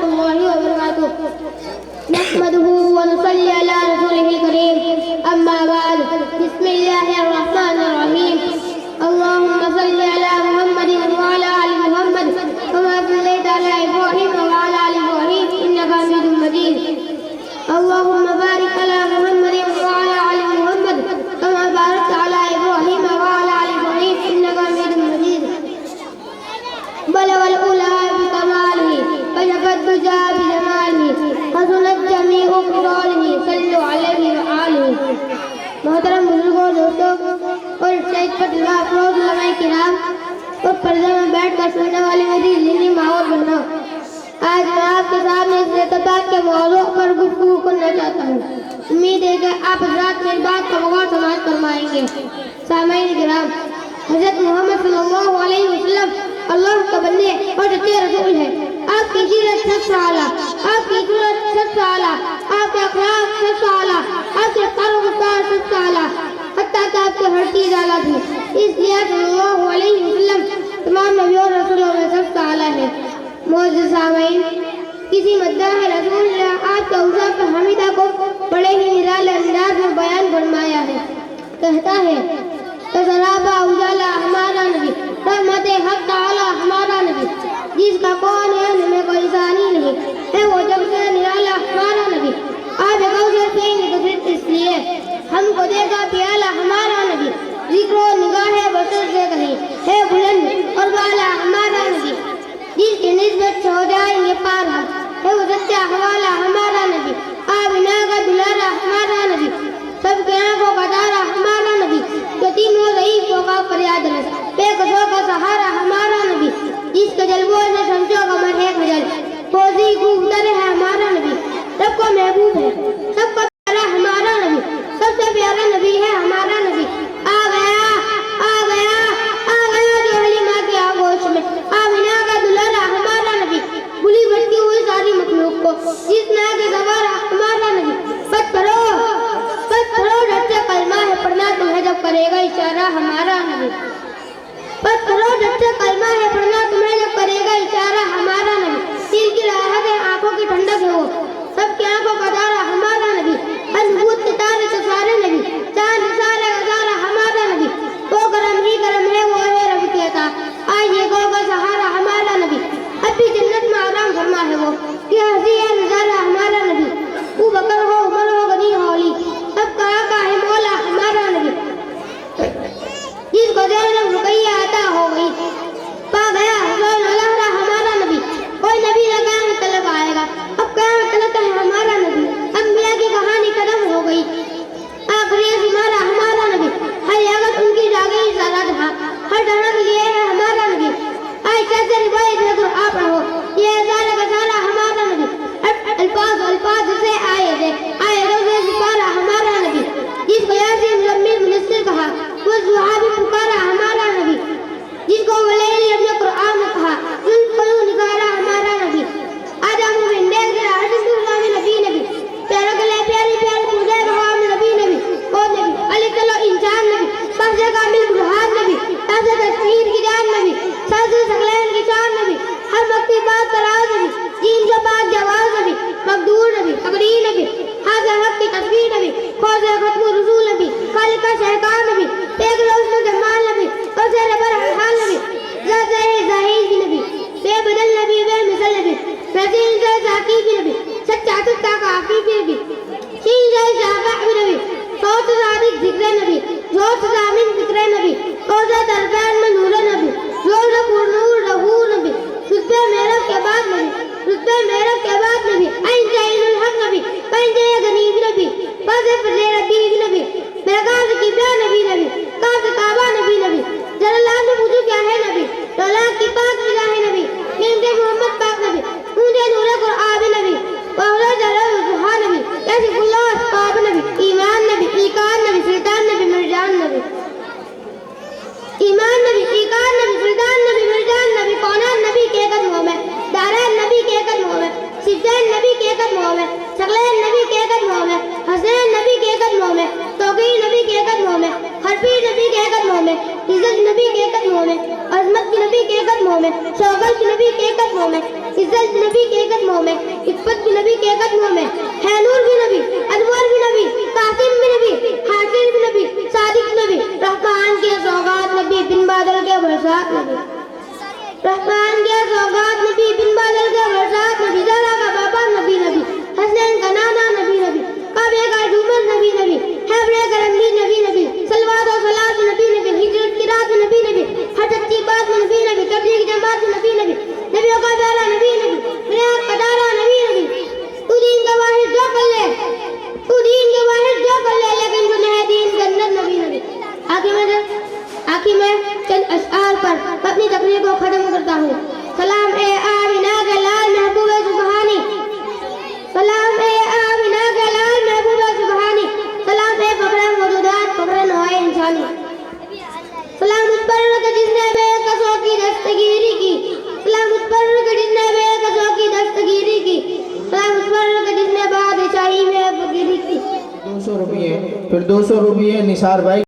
الله وبركاته. نحمده ونصلي على رسوله الكريم. أما بعد، بسم الله الرحمن الرحيم. اللهم صل على محمد وعلى آل محمد كما صليت على إبراهيم وعلى آل إبراهيم إنك حميد مجيد. اللهم بارك على محمد وعلى آل محمد كما باركت على إبراهيم وعلى آل إبراهيم إنك حميد مجيد. بلغ الأولى بكماله كشف الدجى بجماله حسنت جميع خصاله صلوا عليه وآله. محترم بزرگوں، دوستوں اور اسٹیج پر طلباء افروز علماء کرام اور پردے میں بیٹھ کر سننے والے میری ذہنی ماحول بننا، آج میں آپ کے سامنے اس اعتبار کے موضوع پر گفتگو کرنا چاہتا ہوں. امید ہے کہ آپ حضرات میری بات کو غور سماعت فرمائیں گے. سامعین کرام، حضرت محمد صلی اللہ علیہ وسلم اللہ کا بندے اور سچے رسول ہیں. آپ کی سیرت سب سے اعلیٰ، آپ کی صورت سب سے اعلیٰ، آپ کے اخلاق سب سے اعلیٰ، آپ کے قرب و رفتار سب سے اعلیٰ، حتیٰ کہ آپ کی ہر چیز اعلیٰ تھی. اس لیے صلی اللہ علیہ وسلم تمام نبیوں اور رسولوں میں سب سے اعلیٰ ہے. معزز سامعین، کسی مداح رسول نے آپ کے اوصاف حمیدہ کو بڑے ہی نرالے انداز میں بیان فرمایا ہے. کہتا ہے کہ سرابہ اجالا ہمارا نبی، رحمت حق تعالی ہمارا نبی، جس کا کون ہے میں کوئی ثانی نہیں ہے، وہ جب سے نرالا ہمارا نبی. آپ کوثر پئیں گے تو پھر اس لیے ہم کو دے گا پیالہ ہمارا نبی. ذکر و نگاہ بشر سے کہیں ہے بلند اور بالا ہمارا نبی، جس کی نسبت سے ہو جائیں گے پار ہم، ہے وہ سچا حوالہ ہمارا نبی. آمینہ کا دلارا ہمارا نبی، سب کے آنکھوں کا تارا ہمارا نبی، یتیموں ضعیفوں کا فریاد رس، بے قصوں کا سہارا ہمارا نبی، جس کے جلووں سے شمسوں کا مر ہے خجل، فوزی خوبتر ہے ہمارا نبی، سب کو محبوب ہے، سب کو پیارا ہمارا نبی، سب سے پیارا نبی ہے ہمارا نبی. آ گیا آ گیا آ گیا جو حلیمہ کے آغوش میں، آمینہ کا دلہرا ہمارا نبی، بلی بھٹکی ہوئی ساری مخلوق کو جس نے آگے سوارا ہمارا نبی. بس پڑھو ڈٹ سے کلمہ ہے پڑھنا تمہیں جب کرے گا اشارہ ہمارا نبی. بس پڑھو ڈٹ سے کلمہ ہے پڑھنا تمہیں جب کرے گا اشارہ ہمارا نبی. دل کی راحت ہے، آنکھوں کی ٹھنڈک ہے، وہ سب کی آنکھوں کا تارا ہمارا نبی. نبوت کے تارے سے سارے نبی، چاند سارے کا تارا ہمارا نبی. وہ کرم ہی کرم ہے، وہ ہے رب کے عطا، آج یہ گو کا سہارا ہمارا نبی. اب بھی جنت میں آرام فرما ہے وہ، یہ ہنسی ہے نظارہ ہمارا نبی. ابو بکر ہو عمر ہو غنی ہو علی، سب کا آقا ہے مولا ہمارا نبی. جس کو زینب رقیہ عطا ہو گئی، پا گیا حسین لہرا ہمارا نبی. کوئی نبی نہ قیامت طلب آئے گا، اب قیامت طلب ہے ہمارا نبی. انبیاء کی کہانی ختم ہو گئی، آخری ہمارا ہمارا نبی. ہر عادت ان کی جاگی سارا جہاں، ہر ڈھڑک لیے ہے ہمارا نبی. عائشہ سے روایت ہے قرآن پڑھو، یہ سارا کا سارا ہمارا نبی. الفاظ سے آئے تھے سے سپارا ہمارا نبی. جس کو یاسین مزمل منصر کہا، وہ صحابی پکارا ہمارا نبی. جس کو ولیلی اپنے قرآن میں کہا، قلوب نکارا ہمارا نبی. آج ہم مومن دیکھ رہا ہر دنیا میں نبی نبی، پیارا گلے پیاری پیاری پوجے رہا ہم نبی نبی. وہ نبی علی کلو انسان نبی، پاسے کامل برہان نبی، تازہ تصویر کی جان نبی، سازے سکلین کی شان نبی، ہر مکتی بات تراز نبی، جین سے پاک جواز نبی، مقدور نبی، تقریر نبی، حاضر حق کی تصویر نبی، خوض ختم رسول نبی، خالق کا شہکار نبی، ایک روشن جمال نبی، قصر برحال نبی، ذات ظاہر کی نبی، بے بدل نبی، بے مثل نبی، رسول سے ذاکی کی نبی، سچا سچا کافی کی نبی، شین سے شافع کی نبی، صوت صادق ذکر نبی، صوت ضامن ذکر نبی، روزہ دربان میں نور نبی، روزہ پر نور رہو نبی، رتبہ میرب کے بعد نبی، رتبہ میرب کے بعد نبی، عین جائل الحق نبی، پنجے غنیب نبی، فضل فضل ربیب نبی، بیگاز کی بیا نبی نبی، کاف کعبہ نبی نبی، جلالہ سے پوچھو کیا ہے نبی، دولہ کی پاک ملا ہے نبی، نعمت محمد پاک نبی، اونچے نور قرآن نبی، وہلہ جلال الضحا نبی، کیسف اللہ اسباب نبی، ایمان نبی، ایقان نبی، سلطان نبی، مرجان نبی، ایمان نبی، ایقان نبی، سلطان نبی، مرجان نبی، کونان نبی کے قدموں میں، دارین نبی کے قدموں میں، سجین نبی کے قدموں میں، شکلین نبی کے قدموں میں، حسین نبی کے قدموں میں، توقیر نبی کے قدموں میں، حرفی نبی کے قدموں میں، عزت نبی کے قدموں میں، عظمت نبی کے قدموں میں، شوکت نبی کے قدموں میں، عزت نبی کے قدموں قدموں میں, عفت بھی نبی کے قدموں میں, ہے نور بھی نبی, انور بھی نبی, قاسم بھی نبی, حاصل بھی نبی, صادق نبی, رحمان کے سوغات نبی, بن بادل کے برسات نبی, رحمان کے سوغات نبی, بن بادل کے برسات نبی, زہرا کا بابا نبی نبی, حسنین کا نانا نبی نبی, کعبے کا جومر نبی نبی, حیبرے کا رنگی نبی نبی, سلوات و صلاۃ نبی نبی, ہجرت کی رات نبی نبی, ہر سچی بات نبی نبی, تبلیغ کی جماعت نبی نبی, نبیوں کا پیارا نبی نبی, بنیاد کا دارا نبی نبی. تو دین کا واحد جو کر لے, تو دین کا واحد جو کر لے, لیکن تو ہے دین کے اندر نبی نبی. آخر میں چند اشعار پر اپنی تقریر کو ختم کرتا ہوں. سلام اے آمینہ کے لال محبوب سبحانی, سلام اے آمینہ کے لال محبوب سبحانی, سلام اے فخر موجودات, فخر نوائے انسانی. سلام اس پر کہ جس نے بے کسوں کی دستگیری کی, سلام اس پر کہ جس نے بے کسوں کی دستگیری کی, سلام اس پر کہ جس نے بادشاہی میں فقیری کی. 200 روپیے, پھر 200 روپیے نثار بھائی.